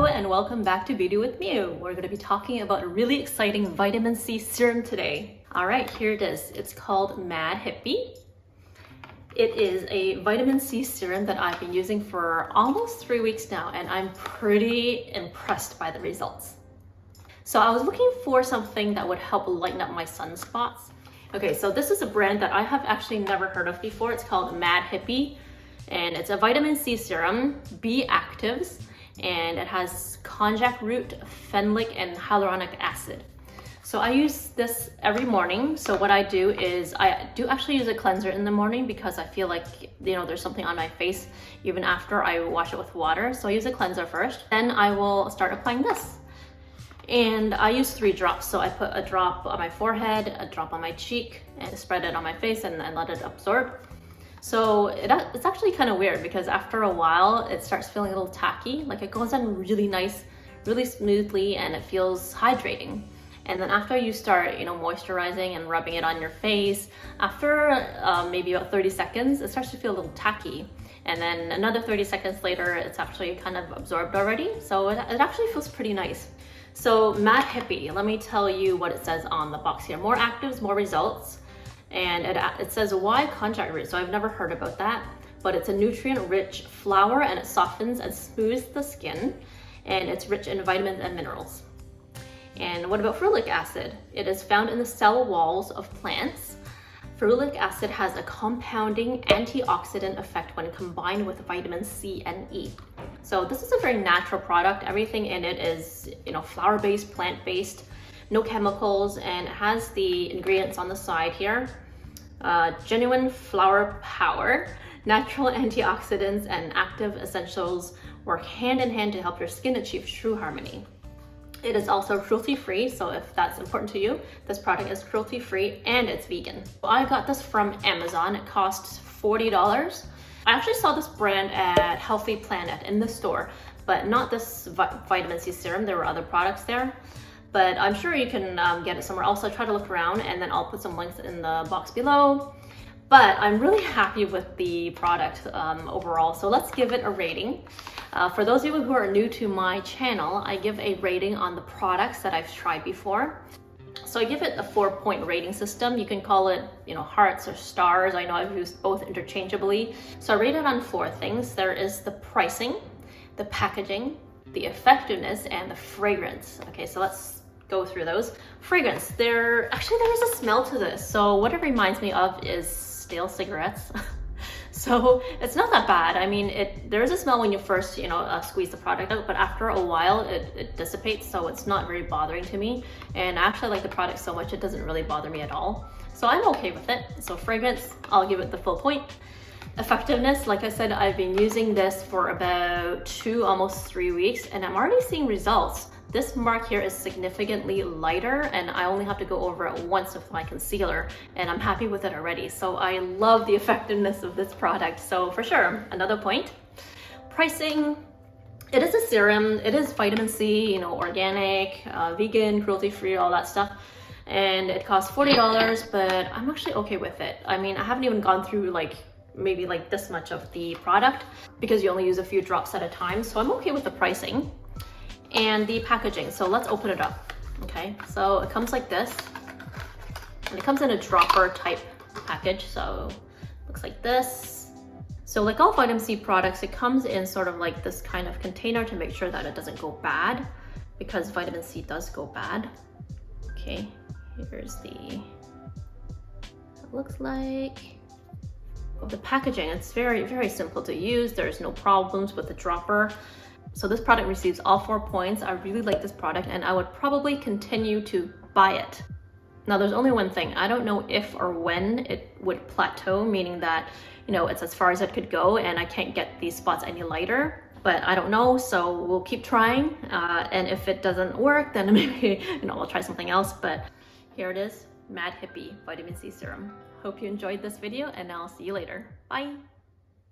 Hello and welcome back to Beauty with Miu. We're going to be talking about a really exciting vitamin C serum today. All right, here it is. It's called Mad Hippie. It is a vitamin C serum that I've been using for almost 3 weeks now, and I'm pretty impressed by the results. So I was looking for something that would help lighten up my sunspots. Okay, so this is a brand that I have actually never heard of before. It's called Mad Hippie, and it's a vitamin C serum, B actives, and it has konjac root, ferulic, and hyaluronic acid. So I use this every morning. So what I do is I do actually use a cleanser in the morning because I feel like, you know, there's something on my face even after I wash it with water. So I use a cleanser first, then I will start applying this. And I use 3 drops. So I put a drop on my forehead, a drop on my cheek, and spread it on my face and let it absorb. So it's actually kind of weird because after a while it starts feeling a little tacky. Like it goes on really nice, really smoothly, and it feels hydrating. And then after you start, you know, moisturizing and rubbing it on your face, after maybe about 30 seconds, it starts to feel a little tacky. And then another 30 seconds later, it's actually kind of absorbed already. So it actually feels pretty nice. So Mad Hippie, let me tell you what it says on the box here. More actives, more results. And it says why konjac root, so I've never heard about that, but it's a nutrient-rich flower and it softens and smooths the skin, and it's rich in vitamins and minerals. And what about ferulic acid? It is found in the cell walls of plants. Ferulic acid has a compounding antioxidant effect when combined with vitamin C and E. So this is a very natural product. Everything in it is, you know, flower-based, plant-based, no chemicals, and it has the ingredients on the side here. Genuine flower power, natural antioxidants, and active essentials work hand in hand to help your skin achieve true harmony. It is also cruelty-free, so if that's important to you, this product is cruelty-free and it's vegan. I got this from Amazon. It costs $40. I actually saw this brand at Healthy Planet in the store, but not this vitamin C serum. There were other products there, but I'm sure you can get it somewhere else. I try to look around, and then I'll put some links in the box below. But I'm really happy with the product overall, so let's give it a rating. For those of you who are new to my channel, I give a rating on the products that I've tried before. So I give it a 4-point rating system. You can call it, you know, hearts or stars. I know I've used both interchangeably. So I rate it on 4 things. There is the pricing, the packaging, the effectiveness, and the fragrance. Okay, so let's go through those. Fragrance, there is a smell to this. So what it reminds me of is stale cigarettes. So it's not that bad. I mean, there is a smell when you first, you know, squeeze the product out, but after a while it dissipates, so it's not very bothering to me. And I actually like the product so much, it doesn't really bother me at all. So I'm okay with it. So fragrance, I'll give it the full point. Effectiveness, like I said, I've been using this for about 2, almost 3 weeks, and I'm already seeing results. This mark here is significantly lighter, and I only have to go over it once with my concealer, and I'm happy with it already. So I love the effectiveness of this product. So for sure, another point. Pricing, it is a serum, it is vitamin C, you know, organic, vegan, cruelty-free, all that stuff. And it costs $40, but I'm actually okay with it. I mean, I haven't even gone through maybe this much of the product because you only use a few drops at a time. So I'm okay with the pricing. And the packaging, so let's open it up. Okay, so it comes like this, and it comes in a dropper type package, so it looks like this. So like all vitamin C products, it comes in sort of like this kind of container to make sure that it doesn't go bad, because vitamin C does go bad. Okay, here's it looks like. The packaging, it's very, very simple to use. There's no problems with the dropper. So this product receives all 4 points. I really like this product, and I would probably continue to buy it. Now there's only one thing. I don't know if or when it would plateau, meaning that, you know, it's as far as it could go and I can't get these spots any lighter, but I don't know. So we'll keep trying. And if it doesn't work, then maybe, you know, I'll try something else. But here it is, Mad Hippie Vitamin C Serum. Hope you enjoyed this video, and I'll see you later. Bye.